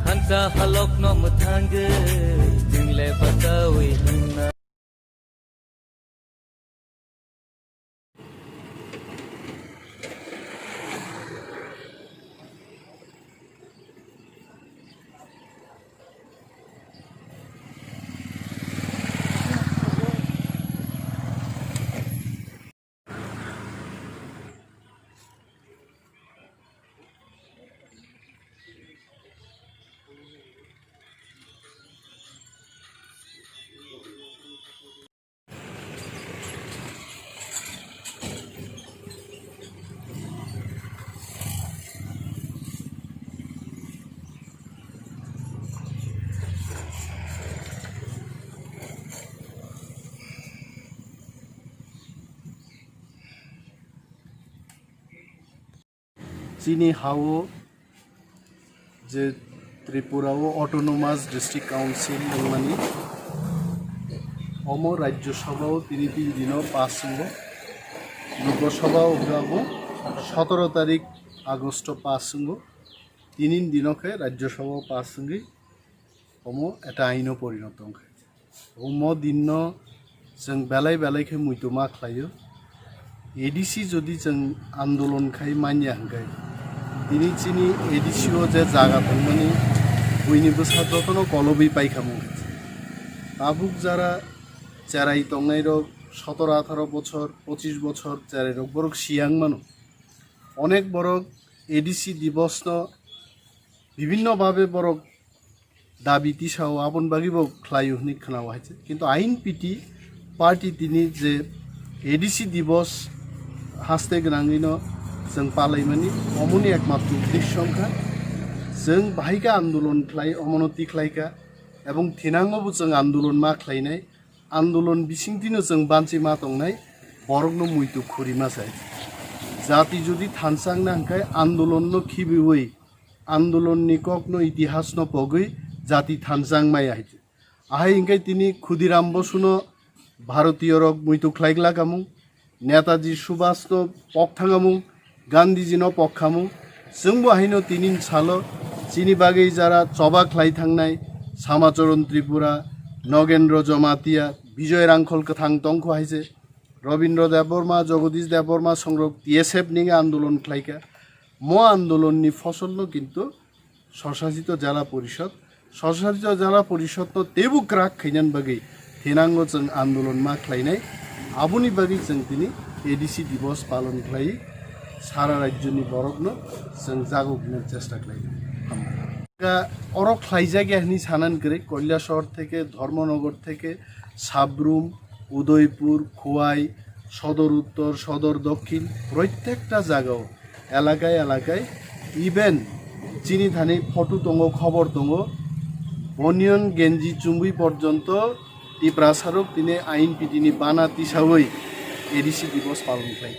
Hansa halok no mutangge jingle batawi hanna চিনি হাও যে ত্রিপুরাও autonomous district council মানে অম রাজ্যসভাও তিনি 3 দিন পাস লোকসভা ওগাবো 17 তারিখ আগস্ট পাস 3 দিনকে রাজ্যসভা পাস অম এটা আইনও পরিণত অম দিন जों बेलाय बेलायखे मुइतुमा खालायो एडिसि जदि जों आन्दोलन खाय मानिया हंगाय दिनै चिनि एडिसिओ जे जागा थांमानि बयनिबो साद्रतनो कलबि पाइखामु आबुक जारा চেরাই तंनाय रक 17-18 বছর 25 বছর চেরাই রক বরক সিয়াং মানো অনেক বরক এডিসি দিবস ন বিভিন্নভাবে বরক দাবি তিসাও আপন বাগিব খ্লায়ু হনি खोनाव हायছে কিন্তু আইন পিটি पार्टी दिनै जे एडिसि दिवस हास्ते गोनाङैनो जों पालायमानि अमनि एकमात्र उद्देश्यखा जों बाहायगा आन्दोलन खालाय अमनति खालायगा एबं थिनांगोबो जों आन्दोलन मा खालायनाय आन्दोलन बिसिंथिनो जों बानसि मा दंनाय बरगनो मुइतु खुरिमा जाय जाति जुदि थानसांना हंखाय आन्दोलननो खिबिवै आन्दोलननि ककनो इतिहासनो पगै जाति थानसां माय आइते आहाय इंखाय तिनि खुदिराम बसुनो भारतीय रक मुइतु ख्लाइगला कामु नेताजी सुभाष नो पक्षांगामु गांधीजी नो पक्षामु जोंबो हायनो तिनिन सालो चिनि बागै जारा चबा ख्लाइ थांनाय सामाचरण त्रिपुरा नगेन्द्र जमातिया विजय रांखल कथां तंखो हायजे रवीन्द्र देवबर्मा जगदीश देवबर्मा संरक टीएसएफ निगे आन्दोलन ख्लाइका मो आन्दोलन नि फसल नो किन्तु স্বশাসিত জেলা পরিষদ স্বশাসিত জেলা পরিষদ তো তেবুক রাগ खैनान बागै थेनांगो जों आन्दोलन मा खालायनाय आबुनि बागै जों दिनै एडिसि दिवस पालन खालायो सारा राज्यनि बरफनो जों जागौगिनो চেষ্টা खालायो অরক খাইজাগিয়ানি সানান করে কৈলাসহর থেকে ধর্মনগর থেকে সাবরুম উদয়পুর খোয়াই সদর উত্তর সদর দক্ষিণ প্রত্যেকটা জায়গাও এলাকায় এলাকায় ইভেন চিনি ধানি ফটো দङ খবর দङ বনিয়ন গেঞ্জি চুম্বুই পর্যন্ত এই প্রাসারক দিনে আইন পিটিনি বানা তিসাওই এডিসি দিবস পালন খাই